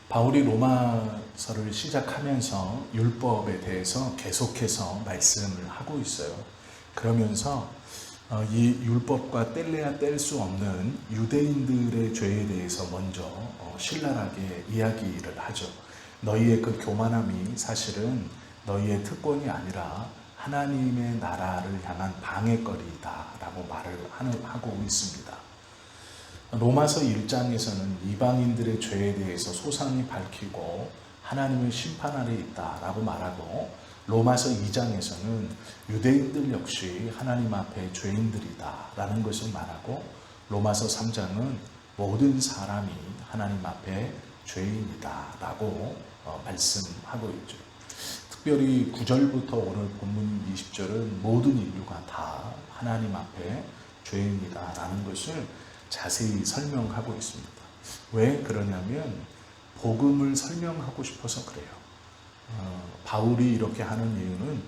바울이 로마서를 시작하면서 율법에 대해서 계속해서 말씀을 하고 있어요. 그러면서 이 율법과 뗄래야 뗄 수 없는 유대인들의 죄에 대해서 먼저 신랄하게 이야기를 하죠. 너희의 그 교만함이 사실은 너희의 특권이 아니라 하나님의 나라를 향한 방해거리다 라고 말을 하고 있습니다. 로마서 1장에서는 이방인들의 죄에 대해서 소상히 밝히고 하나님의 심판 아래 있다라고 말하고, 로마서 2장에서는 유대인들 역시 하나님 앞에 죄인들이다라는 것을 말하고, 로마서 3장은 모든 사람이 하나님 앞에 죄인이다라고 말씀하고 있죠. 특별히 9절부터 오늘 본문 20절은 모든 인류가 다 하나님 앞에 죄인이다라는 것을 자세히 설명하고 있습니다. 왜 그러냐면 복음을 설명하고 싶어서 그래요. 바울이 이렇게 하는 이유는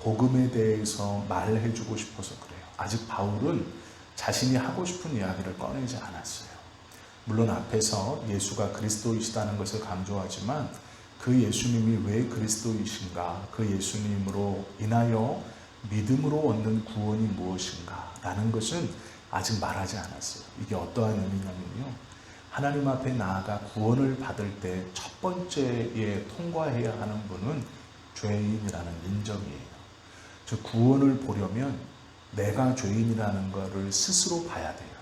복음에 대해서 말해주고 싶어서 그래요. 아직 바울은 자신이 하고 싶은 이야기를 꺼내지 않았어요. 물론 앞에서 예수가 그리스도이시다는 것을 강조하지만 그 예수님이 왜 그리스도이신가, 그 예수님으로 인하여 믿음으로 얻는 구원이 무엇인가 라는 것은 아직 말하지 않았어요. 이게 어떠한 의미냐면요, 하나님 앞에 나아가 구원을 받을 때 첫 번째에 통과해야 하는 분은 죄인이라는 인정이에요. 즉 구원을 보려면 내가 죄인이라는 것을 스스로 봐야 돼요.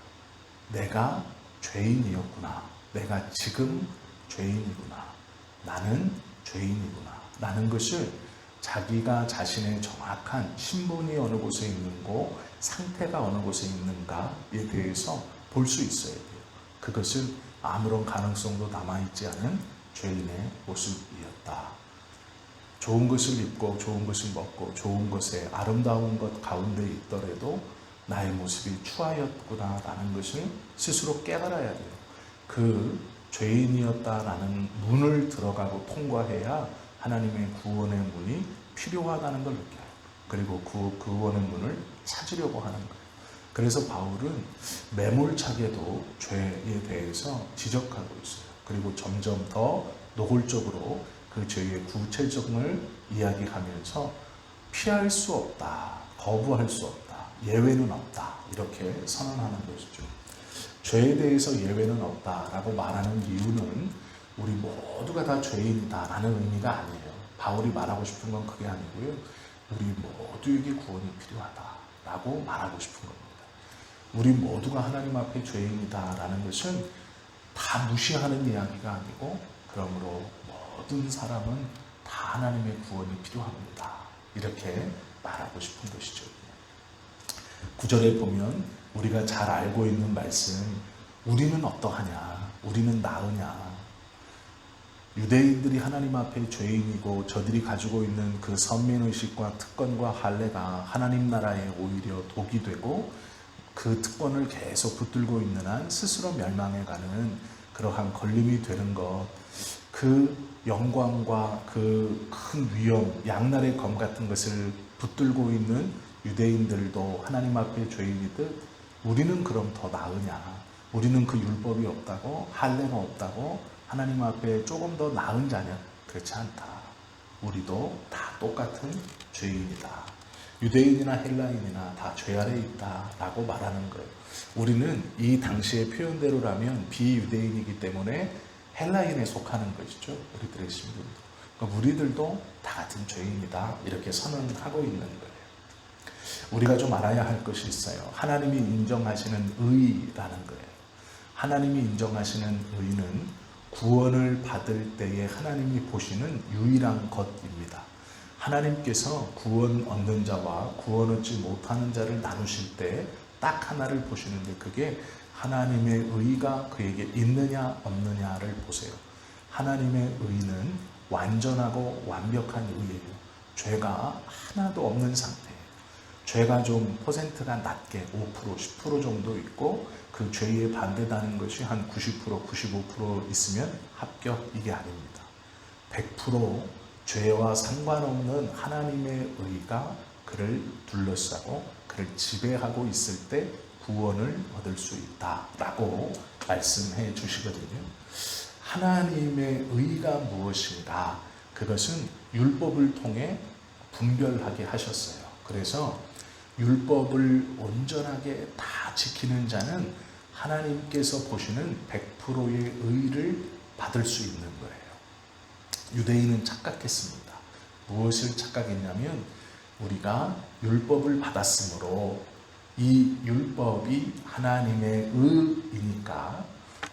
내가 죄인이었구나, 내가 지금 죄인이구나, 나는 죄인이구나 라는 것을 자기가 자신의 정확한 신분이 어느 곳에 있는고 상태가 어느 곳에 있는가에 대해서 볼 수 있어야 돼요. 그것을 아무런 가능성도 남아있지 않은 죄인의 모습이었다. 좋은 것을 입고 좋은 것을 먹고 좋은 것에 아름다운 것 가운데 있더라도 나의 모습이 추하였구나 라는 것을 스스로 깨달아야 돼요. 그 죄인이었다라는 문을 들어가고 통과해야 하나님의 구원의 문이 필요하다는 걸 느껴요. 그리고 그 구원의 문을 찾으려고 하는 거예요. 그래서 바울은 매몰차게도 죄에 대해서 지적하고 있어요. 그리고 점점 더 노골적으로 그 죄의 구체적을 이야기하면서 피할 수 없다, 거부할 수 없다, 예외는 없다 이렇게 선언하는 것이죠. 죄에 대해서 예외는 없다라고 말하는 이유는 우리 모두가 다 죄인이다라는 의미가 아니에요. 바울이 말하고 싶은 건 그게 아니고요, 우리 모두에게 구원이 필요하다라고 말하고 싶은 겁니다. 우리 모두가 하나님 앞에 죄인이다라는 것은 다 무시하는 이야기가 아니고, 그러므로 모든 사람은 다 하나님의 구원이 필요합니다. 이렇게 말하고 싶은 것이죠. 9절에 보면 우리가 잘 알고 있는 말씀, 우리는 어떠하냐, 우리는 나으냐, 유대인들이 하나님 앞에 죄인이고 저들이 가지고 있는 그 선민의식과 특권과 할례가 하나님 나라에 오히려 독이 되고 그 특권을 계속 붙들고 있는 한 스스로 멸망해가는 그러한 걸림이 되는 것, 그 영광과 그 큰 위엄, 양날의 검 같은 것을 붙들고 있는 유대인들도 하나님 앞에 죄인이듯 우리는 그럼 더 나으냐, 우리는 그 율법이 없다고, 할례가 없다고 하나님 앞에 조금 더 나은 자냐? 그렇지 않다. 우리도 다 똑같은 죄인이다. 유대인이나 헬라인이나 다 죄 아래 있다 라고 말하는 거예요. 우리는 이 당시의 표현대로라면 비유대인이기 때문에 헬라인에 속하는 것이죠. 우리들의 신분도. 그러니까 우리들도 다 같은 죄인이다 이렇게 선언하고 있는 거예요. 우리가 좀 알아야 할 것이 있어요. 하나님이 인정하시는 의라는 거예요. 하나님이 인정하시는 의는 구원을 받을 때에 하나님이 보시는 유일한 것입니다. 하나님께서 구원 얻는 자와 구원 얻지 못하는 자를 나누실 때 딱 하나를 보시는데, 그게 하나님의 의가 그에게 있느냐 없느냐를 보세요. 하나님의 의는 완전하고 완벽한 의예요. 죄가 하나도 없는 상태예요. 죄가 좀 퍼센트가 낮게 5%, 10% 정도 있고 그 죄에 반대되는 것이 한 90%, 95% 있으면 합격, 이게 아닙니다. 100% 죄와 상관없는 하나님의 의가 그를 둘러싸고 그를 지배하고 있을 때 구원을 얻을 수 있다라고 말씀해 주시거든요. 하나님의 의가 무엇인가? 그것은 율법을 통해 분별하게 하셨어요. 그래서 율법을 온전하게 다 지키는 자는 하나님께서 보시는 100%의 의를 받을 수 있는 거예요. 유대인은 착각했습니다. 무엇을 착각했냐면 우리가 율법을 받았으므로 이 율법이 하나님의 의이니까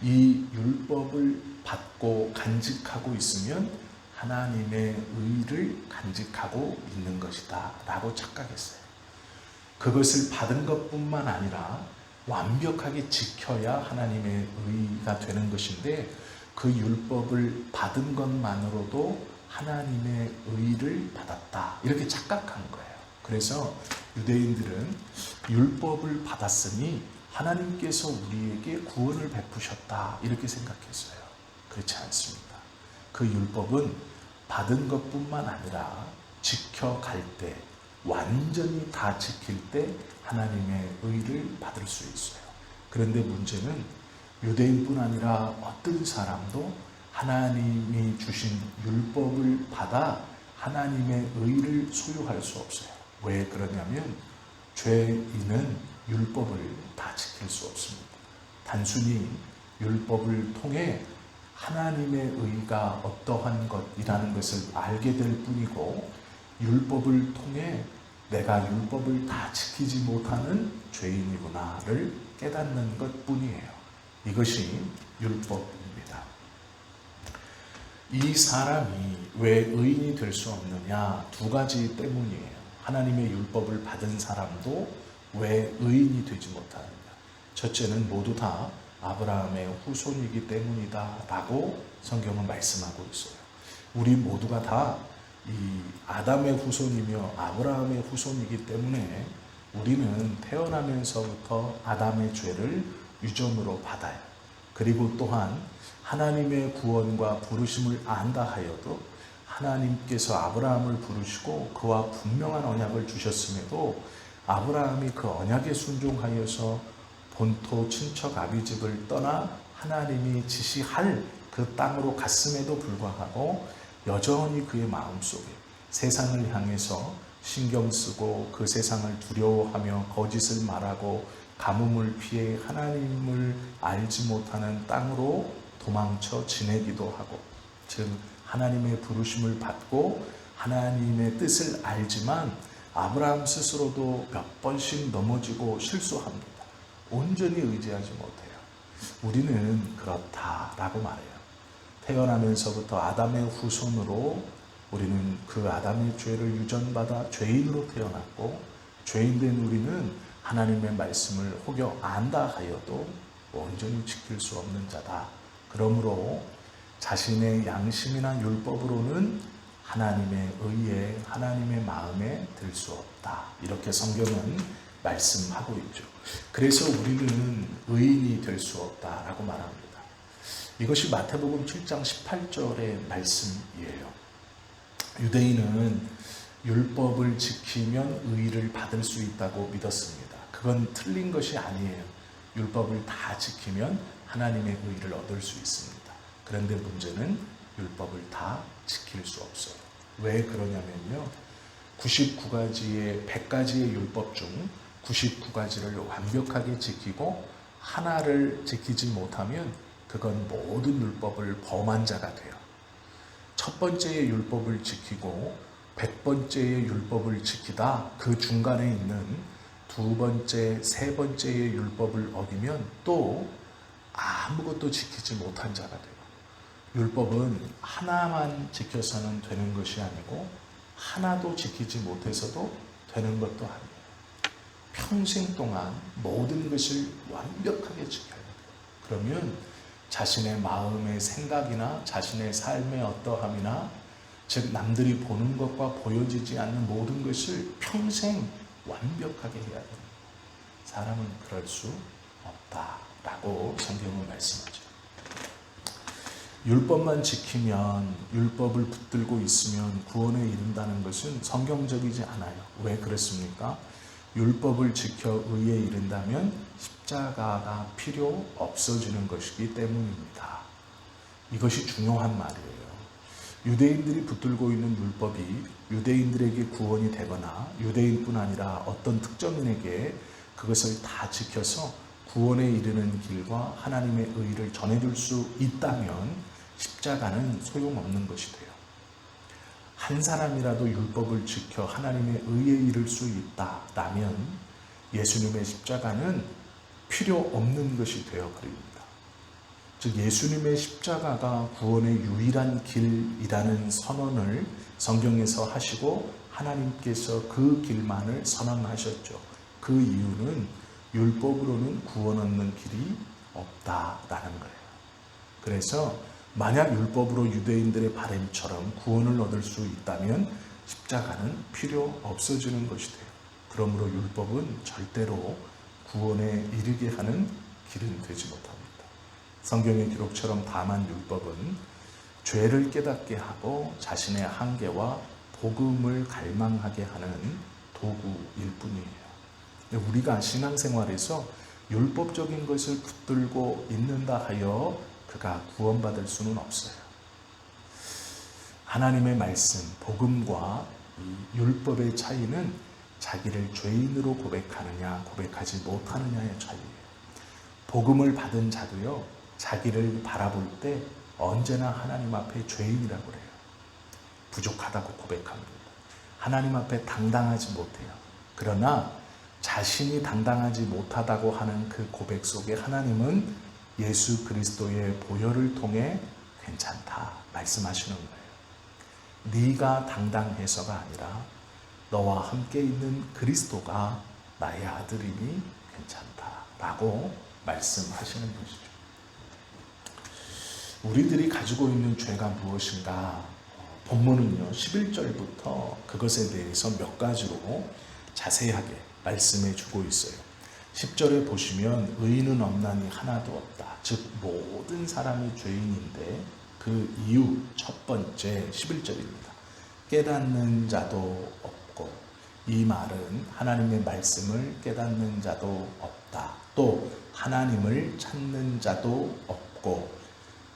이 율법을 받고 간직하고 있으면 하나님의 의를 간직하고 있는 것이다 라고 착각했어요. 그것을 받은 것뿐만 아니라 완벽하게 지켜야 하나님의 의가 되는 것인데 그 율법을 받은 것만으로도 하나님의 의를 받았다 이렇게 착각한 거예요. 그래서 유대인들은 율법을 받았으니 하나님께서 우리에게 구원을 베푸셨다 이렇게 생각했어요. 그렇지 않습니다. 그 율법은 받은 것뿐만 아니라 지켜갈 때 완전히 다 지킬 때 하나님의 의를 받을 수 있어요. 그런데 문제는 유대인뿐 아니라 어떤 사람도 하나님이 주신 율법을 받아 하나님의 의를 소유할 수 없어요. 왜 그러냐면 죄인은 율법을 다 지킬 수 없습니다. 단순히 율법을 통해 하나님의 의가 어떠한 것이라는 것을 알게 될 뿐이고 율법을 통해 내가 율법을 다 지키지 못하는 죄인이구나를 깨닫는 것뿐이에요. 이것이 율법입니다. 이 사람이 왜 의인이 될 수 없느냐? 두 가지 때문이에요. 하나님의 율법을 받은 사람도 왜 의인이 되지 못하느냐? 첫째는 모두 다 아브라함의 후손이기 때문이다 라고 성경은 말씀하고 있어요. 우리 모두가 다 이 아담의 후손이며 아브라함의 후손이기 때문에 우리는 태어나면서부터 아담의 죄를 유전으로 받아요. 그리고 또한 하나님의 구원과 부르심을 안다 하여도 하나님께서 아브라함을 부르시고 그와 분명한 언약을 주셨음에도 아브라함이 그 언약에 순종하여서 본토 친척 아비집을 떠나 하나님이 지시할 그 땅으로 갔음에도 불구하고 여전히 그의 마음속에 세상을 향해서 신경 쓰고 그 세상을 두려워하며 거짓을 말하고 가뭄을 피해 하나님을 알지 못하는 땅으로 도망쳐 지내기도 하고, 즉 하나님의 부르심을 받고 하나님의 뜻을 알지만 아브라함 스스로도 몇 번씩 넘어지고 실수합니다. 온전히 의지하지 못해요. 우리는 그렇다라고 말해요. 태어나면서부터 아담의 후손으로 우리는 그 아담의 죄를 유전받아 죄인으로 태어났고, 죄인된 우리는 하나님의 말씀을 혹여 안다 하여도 온전히 지킬 수 없는 자다. 그러므로 자신의 양심이나 율법으로는 하나님의 의에, 하나님의 마음에 들 수 없다. 이렇게 성경은 말씀하고 있죠. 그래서 우리는 의인이 될 수 없다라고 말합니다. 이것이 마태복음 7장 18절의 말씀이에요. 유대인은 율법을 지키면 의를 받을 수 있다고 믿었습니다. 그건 틀린 것이 아니에요. 율법을 다 지키면 하나님의 의를 얻을 수 있습니다. 그런데 문제는 율법을 다 지킬 수 없어요. 왜 그러냐면요, 99가지의 100가지의 율법 중 99가지를 완벽하게 지키고 하나를 지키지 못하면 그건 모든 율법을 범한 자가 돼요. 첫 번째의 율법을 지키고 100번째의 율법을 지키다 그 중간에 있는 두 번째, 세 번째의 율법을 어기면 또 아무것도 지키지 못한 자가 돼요. 율법은 하나만 지켜서는 되는 것이 아니고 하나도 지키지 못해서도 되는 것도 아니에요. 평생 동안 모든 것을 완벽하게 지켜야 돼요. 그러면 자신의 마음의 생각이나 자신의 삶의 어떠함이나, 즉 남들이 보는 것과 보여지지 않는 모든 것을 평생 완벽하게 해야 됩니다. 사람은 그럴 수 없다라고 성경은 말씀하죠. 율법만 지키면, 율법을 붙들고 있으면 구원에 이른다는 것은 성경적이지 않아요. 왜 그렇습니까? 율법을 지켜 의에 이른다면 십자가가 필요 없어지는 것이기 때문입니다. 이것이 중요한 말이에요. 유대인들이 붙들고 있는 율법이 유대인들에게 구원이 되거나 유대인뿐 아니라 어떤 특정인에게 그것을 다 지켜서 구원에 이르는 길과 하나님의 의를 전해줄 수 있다면 십자가는 소용없는 것이 돼요. 한 사람이라도 율법을 지켜 하나님의 의에 이를 수 있다라면 예수님의 십자가는 필요 없는 것이 되어버립니다. 즉 예수님의 십자가가 구원의 유일한 길이라는 선언을 성경에서 하시고 하나님께서 그 길만을 선언하셨죠. 그 이유는 율법으로는 구원 얻는 길이 없다라는 거예요. 그래서 만약 율법으로 유대인들의 바램처럼 구원을 얻을 수 있다면 십자가는 필요 없어지는 것이 돼요. 그러므로 율법은 절대로 구원에 이르게 하는 길은 되지 못합니다. 성경의 기록처럼 다만 율법은 죄를 깨닫게 하고 자신의 한계와 복음을 갈망하게 하는 도구일 뿐이에요. 우리가 신앙생활에서 율법적인 것을 붙들고 있는다 하여 그가 구원받을 수는 없어요. 하나님의 말씀, 복음과 이 율법의 차이는 자기를 죄인으로 고백하느냐 고백하지 못하느냐의 차이예요. 복음을 받은 자도요, 자기를 바라볼 때 언제나 하나님 앞에 죄인이라고 그래요. 부족하다고 고백합니다. 하나님 앞에 당당하지 못해요. 그러나 자신이 당당하지 못하다고 하는 그 고백 속에 하나님은 예수 그리스도의 보혈을 통해 괜찮다 말씀하시는 거예요. 네가 당당해서가 아니라 너와 함께 있는 그리스도가 나의 아들이니 괜찮다라고 말씀하시는 것이죠. 우리들이 가지고 있는 죄가 무엇인가? 본문은요 11절부터 그것에 대해서 몇 가지로 자세하게 말씀해 주고 있어요. 10절에 보시면 의인은 없나니 하나도 없다. 즉 모든 사람이 죄인인데 그 이유 첫 번째 11절입니다. 깨닫는 자도 없고, 이 말은 하나님의 말씀을 깨닫는 자도 없다. 또 하나님을 찾는 자도 없고,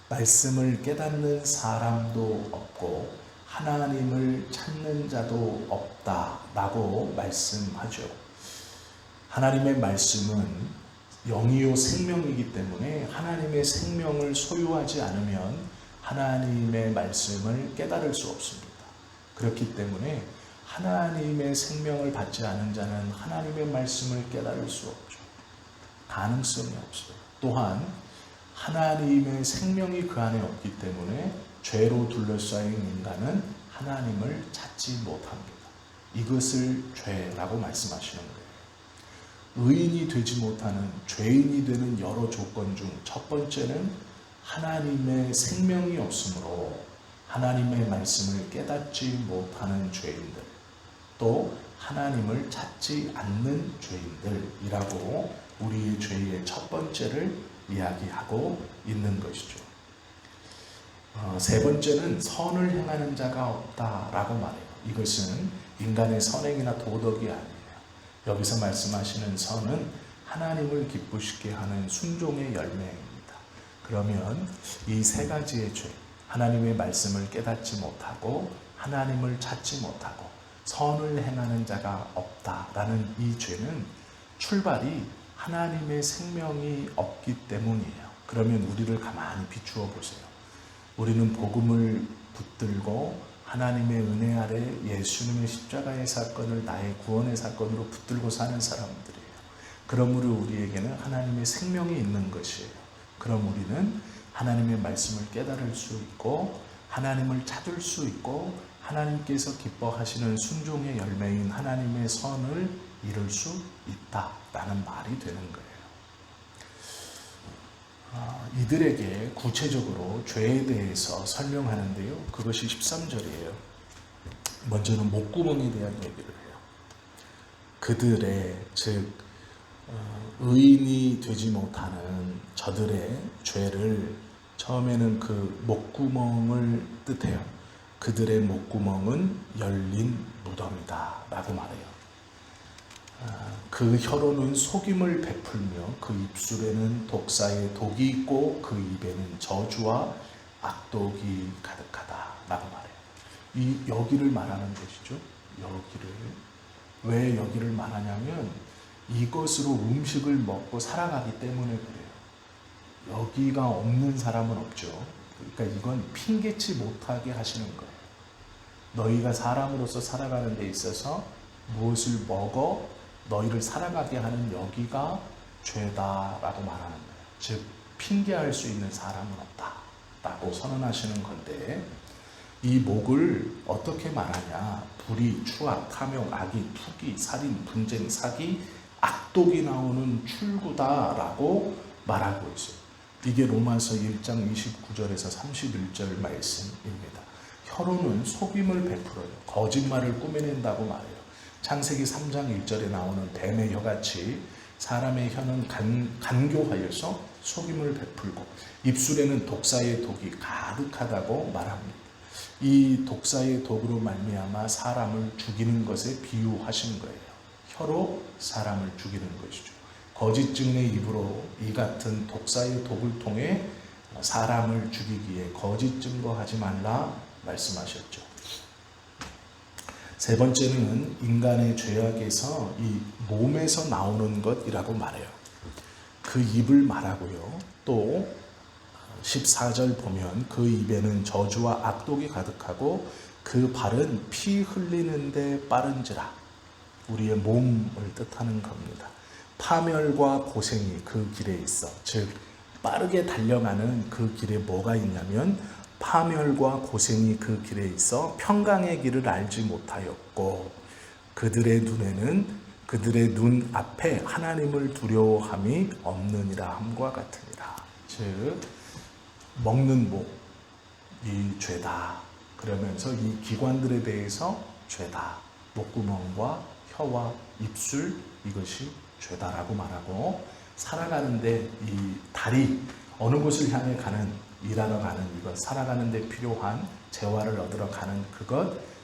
말씀을 깨닫는 사람도 없고 하나님을 찾는 자도 없다라고 말씀하죠. 하나님의 말씀은 영이요 생명이기 때문에 하나님의 생명을 소유하지 않으면 하나님의 말씀을 깨달을 수 없습니다. 그렇기 때문에 하나님의 생명을 받지 않은 자는 하나님의 말씀을 깨달을 수 없죠. 가능성이 없어요. 또한 하나님의 생명이 그 안에 없기 때문에 죄로 둘러싸인 인간은 하나님을 찾지 못합니다. 이것을 죄라고 말씀하시는 거예요. 의인이 되지 못하는, 죄인이 되는 여러 조건 중 첫 번째는 하나님의 생명이 없으므로 하나님의 말씀을 깨닫지 못하는 죄인들, 또 하나님을 찾지 않는 죄인들이라고 우리의 죄의 첫 번째를 이야기하고 있는 것이죠. 세 번째는 선을 행하는 자가 없다라고 말해요. 이것은 인간의 선행이나 도덕이 아니에요. 여기서 말씀하시는 선은 하나님을 기쁘시게 하는 순종의 열매입니다. 그러면 이 세 가지의 죄, 하나님의 말씀을 깨닫지 못하고 하나님을 찾지 못하고 선을 행하는 자가 없다라는 이 죄는 출발이 하나님의 생명이 없기 때문이에요. 그러면 우리를 가만히 비추어 보세요. 우리는 복음을 붙들고 하나님의 은혜 아래 예수님의 십자가의 사건을 나의 구원의 사건으로 붙들고 사는 사람들이에요. 그러므로 우리에게는 하나님의 생명이 있는 것이에요. 그럼 우리는 하나님의 말씀을 깨달을 수 있고 하나님을 찾을 수 있고 하나님께서 기뻐하시는 순종의 열매인 하나님의 선을 이룰 수 있다라는 말이 되는 거예요. 이들에게 구체적으로 죄에 대해서 설명하는데요. 그것이 13절이에요. 먼저는 목구멍에 대한 얘기를 해요. 그들의, 즉 의인이 되지 못하는 저들의 죄를 처음에는 그 목구멍을 뜻해요. 그들의 목구멍은 열린 무덤이다 라고 말해요. 그 혀로는 속임을 베풀며 그 입술에는 독사의 독이 있고 그 입에는 저주와 악독이 가득하다라고 말해요. 이 여기를 말하는 것이죠. 여기를. 왜 여기를 말하냐면 이것으로 음식을 먹고 살아가기 때문에 그래요. 여기가 없는 사람은 없죠. 그러니까 이건 핑계치 못하게 하시는 거예요. 너희가 사람으로서 살아가는 데 있어서 무엇을 먹어 너희를 살아가게 하는 여기가 죄다라고 말하는 거예요. 즉 핑계할 수 있는 사람은 없다라고 선언하시는 건데, 이 목을 어떻게 말하냐? 불의, 추악, 탐욕, 악의, 투기, 살인, 분쟁, 사기, 악독이 나오는 출구다라고 말하고 있어요. 이게 로마서 1장 29절에서 31절 말씀입니다. 혀로는 속임을 베풀어요. 거짓말을 꾸며낸다고 말해요. 창세기 3장 1절에 나오는 뱀의 혀같이 사람의 혀는 간교하여서 속임을 베풀고 입술에는 독사의 독이 가득하다고 말합니다. 이 독사의 독으로 말미암아 사람을 죽이는 것에 비유하신 거예요. 혀로 사람을 죽이는 것이죠. 거짓 증의 입으로 이 같은 독사의 독을 통해 사람을 죽이기에 거짓 증거하지 말라 말씀하셨죠. 세 번째는 인간의 죄악에서 이 몸에서 나오는 것이라고 말해요. 그 입을 말하고요. 또 14절 보면 그 입에는 저주와 악독이 가득하고 그 발은 피 흘리는데 빠른지라. 우리의 몸을 뜻하는 겁니다. 파멸과 고생이 그 길에 있어. 즉 빠르게 달려가는 그 길에 뭐가 있냐면 파멸과 고생이 그 길에 있어 평강의 길을 알지 못하였고 그들의 눈에는 그들의 눈 앞에 하나님을 두려워함이 없느니라 함과 같으니라. 즉 먹는 목이 죄다. 그러면서 이 기관들에 대해서 죄다. 목구멍과 혀와 입술, 이것이 죄다라고 말하고, 살아가는데 이 다리, 어느 곳을 향해 가는, 일하러 가는 이것, 살아가는 데 필요한 재화를 얻으러 가는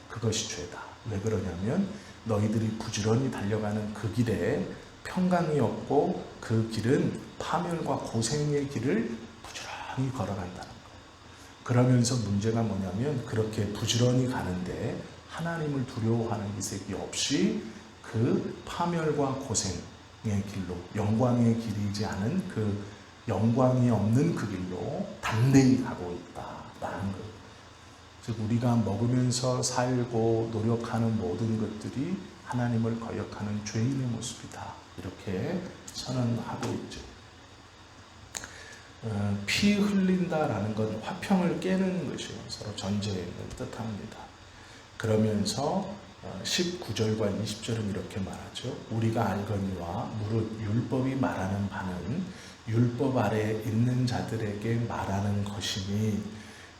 그것이 죄다. 왜 그러냐면 너희들이 부지런히 달려가는 그 길에 평강이 없고 그 길은 파멸과 고생의 길을 부지런히 걸어간다는 거예요. 그러면서 문제가 뭐냐면 그렇게 부지런히 가는데 하나님을 두려워하는 기색이 없이 그 파멸과 고생의 길로, 영광의 길이지 않은 그 영광이 없는 그 길로 담대히 가고 있다라는 거예요. 즉 우리가 먹으면서 살고 노력하는 모든 것들이 하나님을 거역하는 죄인의 모습이다. 이렇게 선언하고 있죠. 피 흘린다라는 건 화평을 깨는 것이요. 서로 전쟁을 뜻합니다. 그러면서 19절과 20절은 이렇게 말하죠. 우리가 알거니와 무릇 율법이 말하는 바는 율법 아래 있는 자들에게 말하는 것이니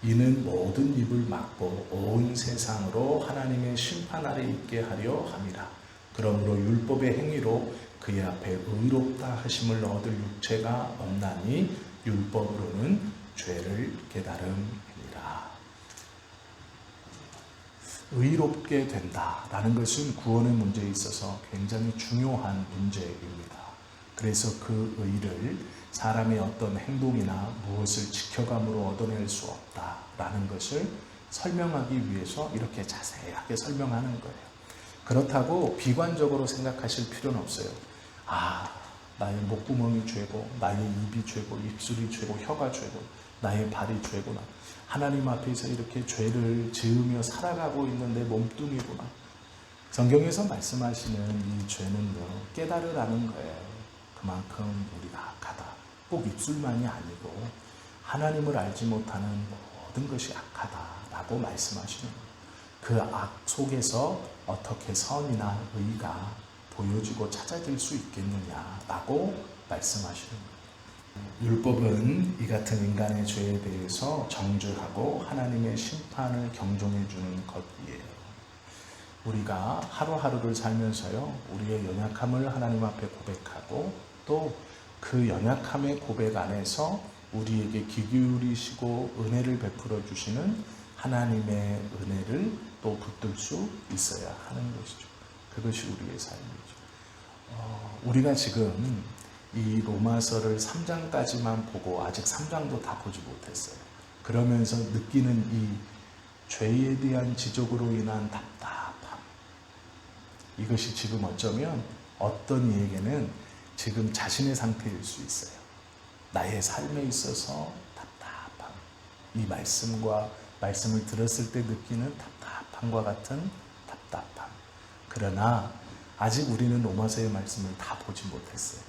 이는 모든 입을 막고 온 세상으로 하나님의 심판 아래 있게 하려 함이라. 그러므로 율법의 행위로 그의 앞에 의롭다 하심을 얻을 육체가 없나니 율법으로는 죄를 깨달음이니라. 의롭게 된다라는 것은 구원의 문제에 있어서 굉장히 중요한 문제입니다. 그래서 그 의를 사람의 어떤 행동이나 무엇을 지켜감으로 얻어낼 수 없다라는 것을 설명하기 위해서 이렇게 자세하게 설명하는 거예요. 그렇다고 비관적으로 생각하실 필요는 없어요. 나의 목구멍이 죄고, 나의 입이 죄고, 입술이 죄고, 혀가 죄고, 나의 발이 죄구나. 하나님 앞에서 이렇게 죄를 지으며 살아가고 있는 내 몸뚱이구나. 성경에서 말씀하시는 이 죄는요, 깨달으라는 거예요. 그만큼 우리가 악하다. 꼭 입술만이 아니고 하나님을 알지 못하는 모든 것이 악하다라고 말씀하시는 거예요. 그 악 속에서 어떻게 선이나 의가 보여지고 찾아질 수 있겠느냐라고 말씀하시는 거예요. 율법은 이 같은 인간의 죄에 대해서 정죄하고 하나님의 심판을 경종해 주는 것이에요. 우리가 하루하루를 살면서요, 우리의 연약함을 하나님 앞에 고백하고 또 그 연약함의 고백 안에서 우리에게 귀 기울이시고 은혜를 베풀어 주시는 하나님의 은혜를 또 붙들 수 있어야 하는 것이죠. 그것이 우리의 삶이죠. 우리가 지금 이 로마서를 3장까지만 보고 아직 3장도 다 보지 못했어요. 그러면서 느끼는 이 죄에 대한 지적으로 인한 답답함, 이것이 지금 어쩌면 어떤 이에게는 지금 자신의 상태일 수 있어요. 나의 삶에 있어서 답답함, 이 말씀을 들었을 때 느끼는 답답함과 같은 답답함. 그러나 아직 우리는 로마서의 말씀을 다 보지 못했어요.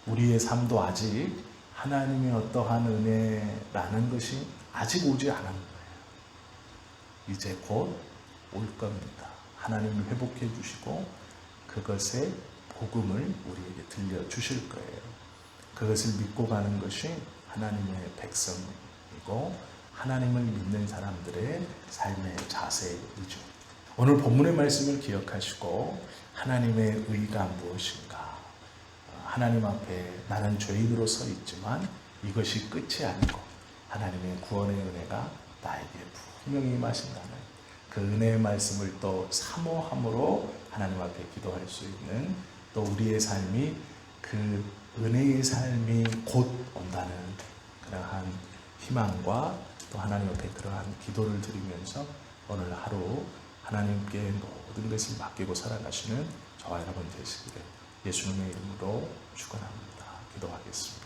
우리의 삶도 아직 하나님의 어떠한 은혜라는 것이 아직 오지 않은 거예요. 이제 곧 올 겁니다. 하나님이 회복해 주시고 그것의 복음을 우리에게 들려주실 거예요. 그것을 믿고 가는 것이 하나님의 백성이고 하나님을 믿는 사람들의 삶의 자세이죠. 오늘 본문의 말씀을 기억하시고 하나님의 의가 무엇인가, 하나님 앞에 나는 죄인으로 서 있지만 이것이 끝이 아니고 하나님의 구원의 은혜가 나에게 분명히 임하신다는 그 은혜의 말씀을 또 사모함으로 하나님 앞에 기도할 수 있는, 또 우리의 삶이 그 은혜의 삶이 곧 온다는 그러한 희망과 또 하나님 앞에 그러한 기도를 드리면서 오늘 하루 하나님께 모든 것을 맡기고 살아가시는 저와 여러분 되시기를 예수님의 이름으로 축원합니다. 기도하겠습니다.